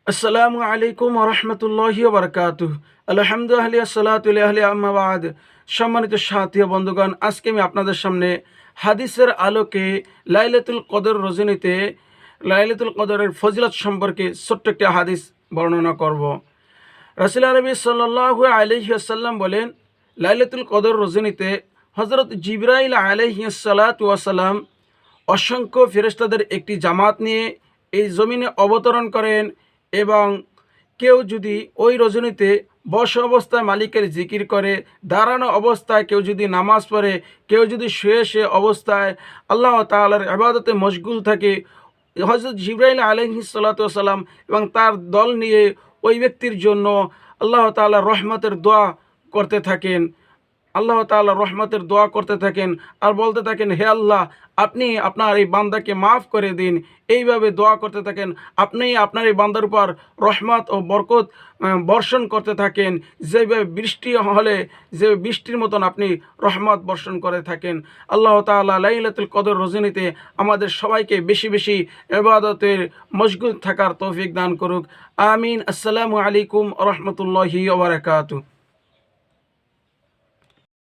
আসসালামু আলাইকুম ওয়া রাহমাতুল্লাহি ওয়া বারাকাতুহু। আলহামদুলিল্লাহ সালাতুল্লাহি আম্মা বাদ। সম্মানিত সাথী ও বন্ধুগণ, আজকে আমি আপনাদের সামনে হাদিসের আলোকে লাইলাতুল কদর রজনীতে লাইলাতুল কদরের ফজিলত সম্পর্কে ছোট্ট একটি হাদিস বর্ণনা করব। রাসূল আরবি সাল্লাল্লাহু আলাইহি ওয়াসাল্লাম বলেন, লাইলাতুল কদর রজনীতে হযরত জিবরাইল আলাইহিস সালাতু ওয়াস সালাম অসংখ্য ফেরেশতাদের একটি জামাত নিয়ে এই জমিনে অবতরণ করেন এবং কেউ যদি ওই রজনীতে বসা অবস্থায় মালিকের জিকির করে, দাঁড়ানো অবস্থায় কেউ যদি নামাজ পড়ে, কেউ যদি শুয়ে অবস্থায় আল্লাহ তাআলার ইবাদতে মশগুল থাকে, হযরত জিবরাইল আলাইহিস সালাতু ওয়াস সালাম এবং তার দল নিয়ে ওই ব্যক্তির জন্য আল্লাহ তাআলার রহমতের দোয়া করতে থাকেন। আল্লাহ তাআলা রহমতের দোয়া করতে থাকেন আর বলতে থাকেন, হে আল্লাহ, আপনি আপনার এই বান্দাকে মাফ করে দিন। এইভাবে দোয়া করতে থাকেন। আপনি আপনার এই বান্দার উপর রহমত ও বরকত বর্ষণ করতে থাকেন। যেভাবে বৃষ্টি হলে যে বৃষ্টির মতন আপনি রহমত বর্ষণ করে থাকেন। আল্লাহ তাআলা লাইলাতুল কদর রজনীতে আমাদের সবাইকে বেশি বেশি ইবাদতের মশগুল থাকার তৌফিক দান করুক। আমিন। আসসালামু আলাইকুম ওয়া রাহমাতুল্লাহি ওয়া বারাকাতুহু।